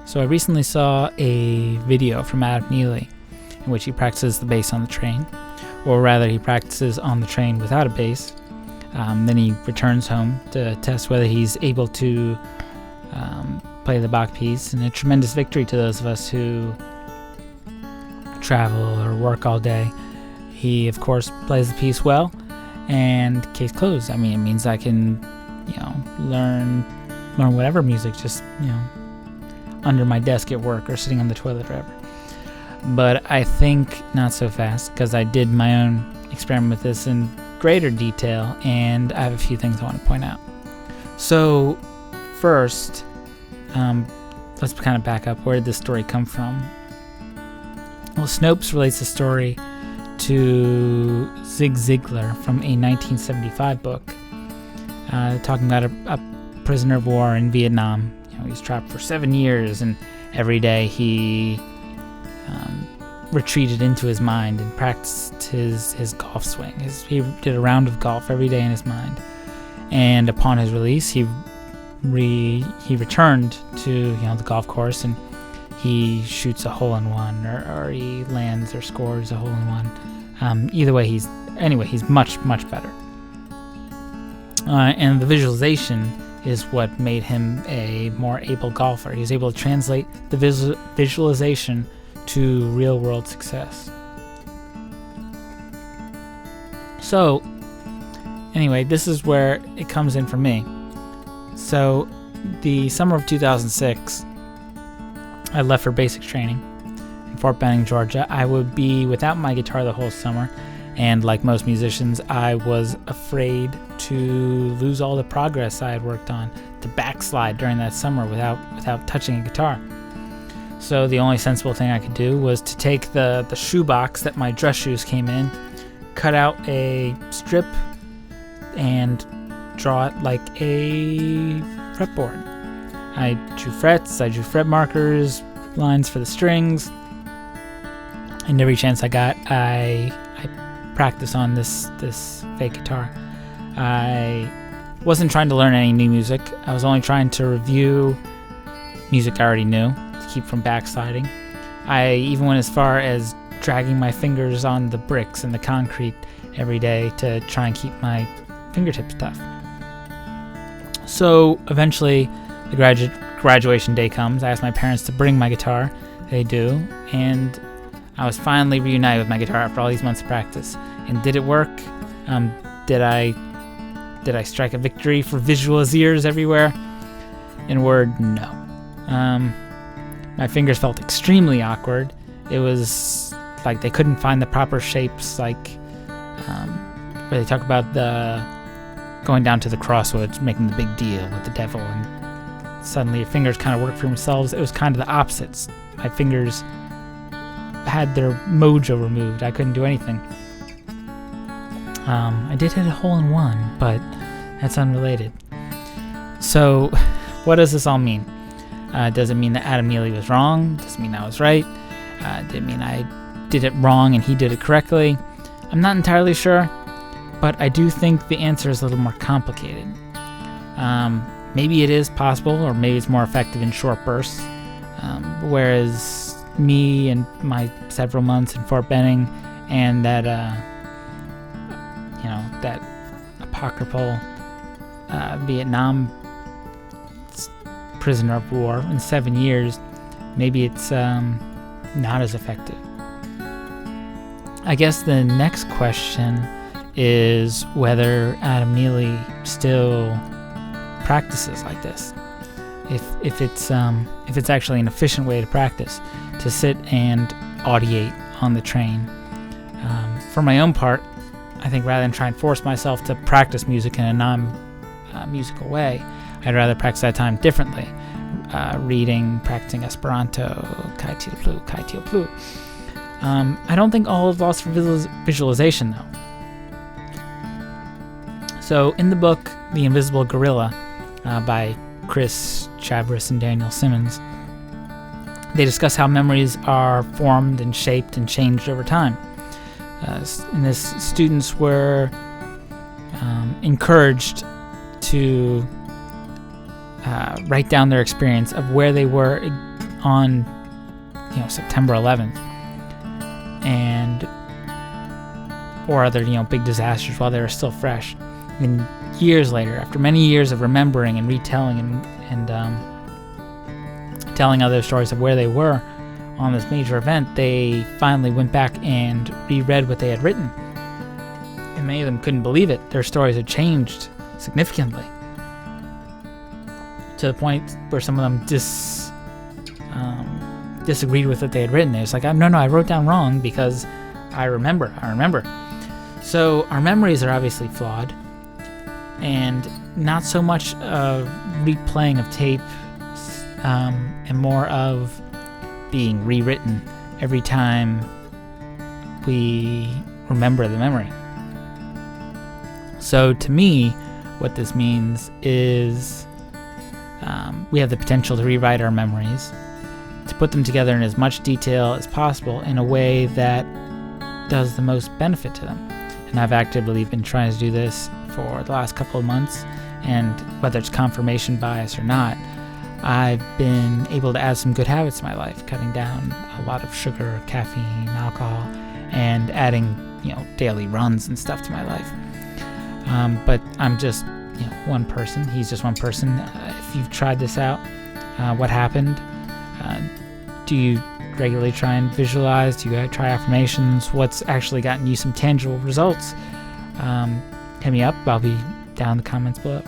So I recently saw a video from Adam Neely in which he practices the bass on the train, or rather he practices on the train without a bass. Then he returns home to test whether he's able to play the Bach piece, and a tremendous victory to those of us who travel or work all day. He, of course, plays the piece well, and case closed. I mean, it means I can, learn whatever music, just, under my desk at work or sitting on the toilet or whatever. But I think not so fast, because I did my own experiment with this in greater detail, and I have a few things I want to point out. So, first, let's kind of back up. Where did this story come from? Well, Snopes relates the story to Zig Ziglar from a 1975 book, talking about a prisoner of war in Vietnam. He was trapped for 7 years, and every day he retreated into his mind and practiced his golf swing. He did a round of golf every day in his mind. And upon his release, he returned to the golf course, and he shoots a hole-in-one, or he lands or scores a hole-in-one. Either way, he's much, much better. And the visualization is what made him a more able golfer. He was able to translate the visualization to real-world success. So, anyway, this is where it comes in for me. So, the summer of 2006, I left for basic training in Fort Benning, Georgia. I would be without my guitar the whole summer, and like most musicians, I was afraid to lose all the progress I had worked on, to backslide during that summer without touching a guitar. So the only sensible thing I could do was to take the shoebox that my dress shoes came in, cut out a strip, and draw it like a fretboard. I drew frets, I drew fret markers, lines for the strings, and every chance I got, I practiced on this fake guitar. I wasn't trying to learn any new music. I was only trying to review music I already knew, to keep from backsliding. I even went as far as dragging my fingers on the bricks and the concrete every day to try and keep my fingertips tough. So eventually the graduation day comes. I asked my parents to bring my guitar. They do, and I was finally reunited with my guitar after all these months of practice. And did it work? Did I strike a victory for visual ears everywhere? In a word, no. My fingers felt extremely awkward. It was like they couldn't find the proper shapes, like where they talk about the going down to the crossroads, making the big deal with the devil, and suddenly your fingers kind of work for themselves. It was kind of the opposites. My fingers had their mojo removed. I couldn't do anything. I did hit a hole-in-one, but that's unrelated. So, what does this all mean? Does it mean that Adam Neely was wrong? Does it mean I was right? Did it mean I did it wrong and he did it correctly? I'm not entirely sure, but I do think the answer is a little more complicated. Maybe it is possible, or maybe it's more effective in short bursts, whereas me and my several months in Fort Benning and that apocryphal Vietnam prisoner of war in 7 years, maybe it's not as effective. I guess the next question is whether Adam Neely still practices like this. If it's actually an efficient way to practice, to sit and audiate on the train. For my own part, I think rather than try and force myself to practice music in a non-musical way, I'd rather practice that time differently. Reading, practicing Esperanto, Kai Teal Plu. I don't think all is lost for visualization, though. So, in the book The Invisible Gorilla by Chris Chabris and Daniel Simmons, they discuss how memories are formed and shaped and changed over time. In this, students were encouraged to write down their experience of where they were on, September 11th, or other, big disasters while they were still fresh. And years later, after many years of remembering and retelling and telling other stories of where they were on this major event, they finally went back and reread what they had written. And many of them couldn't believe it. Their stories had changed significantly, to the point where some of them disagreed with what they had written. It was like, no, I wrote down wrong because I remember. So our memories are obviously flawed, and not so much of replaying of tape, and more of being rewritten every time we remember the memory. So to me, what this means is we have the potential to rewrite our memories, to put them together in as much detail as possible in a way that does the most benefit to them. And I've actively been trying to do this for the last couple of months, and whether it's confirmation bias or not, I've been able to add some good habits to my life, cutting down a lot of sugar, caffeine, alcohol, and adding, daily runs and stuff to my life. But I'm just, one person. He's just one person. If you've tried this out, what happened? Do you regularly try and visualize? Do you try affirmations? What's actually gotten you some tangible results? Hit me up. I'll be down in the comments below.